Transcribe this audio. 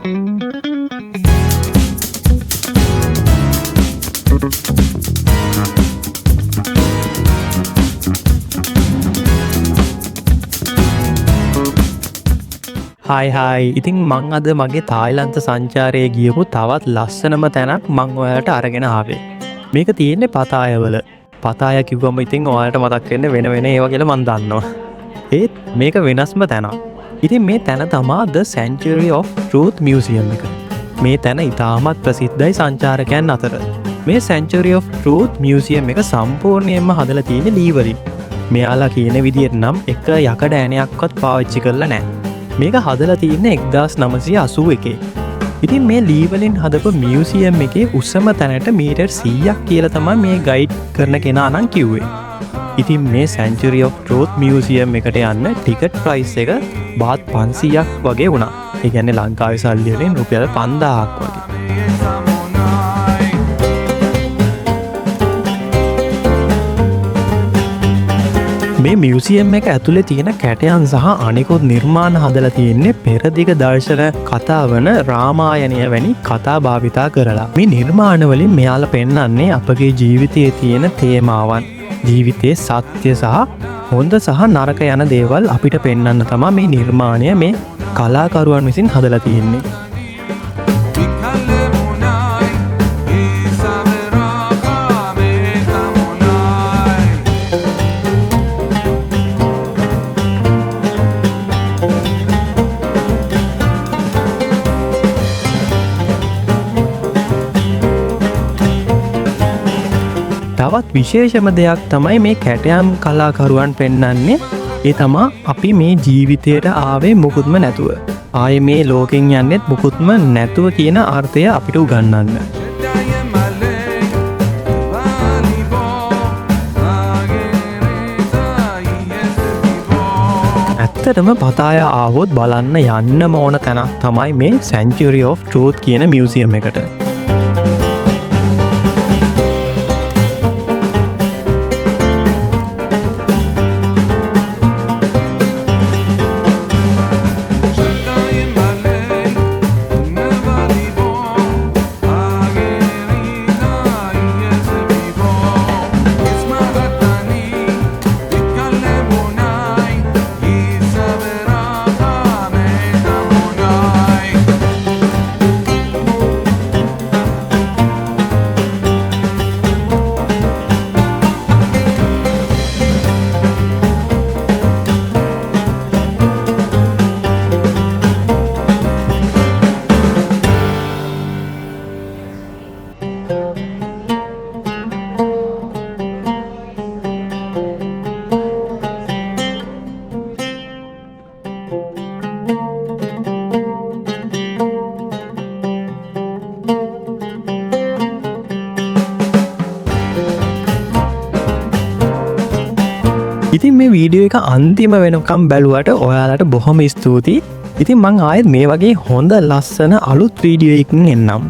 හයි ඉතින් මං අද මගේ තායිලන්ත සංචාරයේ ගියපු තවත් ලස්සනම තැනක් මං ඔයාලට අරගෙන ආවේ. මේක තියෙන්නේ පතායවල. පතාය කිව්වම ඉතින් ඔයාලට මතක් වෙන්නේ වෙන වෙන ඒවා කියලා මං දන්නවා. ඒත් මේක වෙනස්ම තැනක්. ඉතින් මේ තැන තමා The Sanctuary of Truth Museum එක. මේ තැන ඉතාමත් ප්‍රසිද්ධයි සංචාරකයන් අතර. මේ Sanctuary of Truth Museum එක සම්පූර්ණයෙන්ම හදලා තියෙන්නේ ලී වලින්. මෙයාලා කියන විදිහට නම් එක යකඩ ඇණයක්වත් පාවිච්චි කරලා නැහැ. මේක හදලා තියෙන්නේ 1981. ඉතින් මේ ලී වලින් හදපු මියුසියම් එකේ උසම තැනට මීටර් 100ක් කියලා තමයි මේ ගයිඩ් කරන කෙනා නම් කිව්වේ. ඉතින් මේ Sanctuary of Truth Museum එකට යන්න ටිකට් ප්‍රයිස් එක බාත් 500ක් වගේ වුණා. ඒ කියන්නේ ලංකාවේ සල්ලි වලින් රුපියල් 5000ක් වගේ. මේ මියුසියම් එක ඇතුලේ තියෙන කැටයන් සහ අනිකුත් නිර්මාණ හදලා තියෙන්නේ පෙරදිග දර්ශන කතා වන රාමායනය වැනි කතා භාවිතා කරලා. මේ නිර්මාණ වලින් මෙයාලා පෙන්වන්නේ අපගේ ජීවිතයේ තියෙන තේමාවන්. ජීවිතයේ සත්‍ය සහ හොඳ සහ නරක යන දේවල් අපිට පෙන්වන්න තමයි මේ නිර්මාණය මේ කලාකරුවන් විසින් හදලා තියෙන්නේ. තවත් විශේෂම දෙයක් තමයි මේ කැටයම් කලාකරුවන් පෙන්වන්නේ. ඒ තමා අපි මේ ජීවිතයට ආවේ මුකුත්ම නැතුව. ආයේ මේ ලෝකෙන් යන්නෙත් මුකුත්ම නැතුව කියන අර්ථය අපිට උගන්වන්න. ඇත්තටම පතාය ආවොත් බලන්න යන්නම ඕන තැනක් තමයි මේ Sanctuary of Truth කියන මියුසියම් එකට. ඉතින් මේ වීඩියෝ එක අන්තිම වෙනකම් බැලුවට ඔයාලට බොහොම ස්තුතියි. ඉතින් මං ආයෙත් මේ වගේ හොඳ ලස්සන අලුත් වීඩියෝ එකකින් එන්නම්.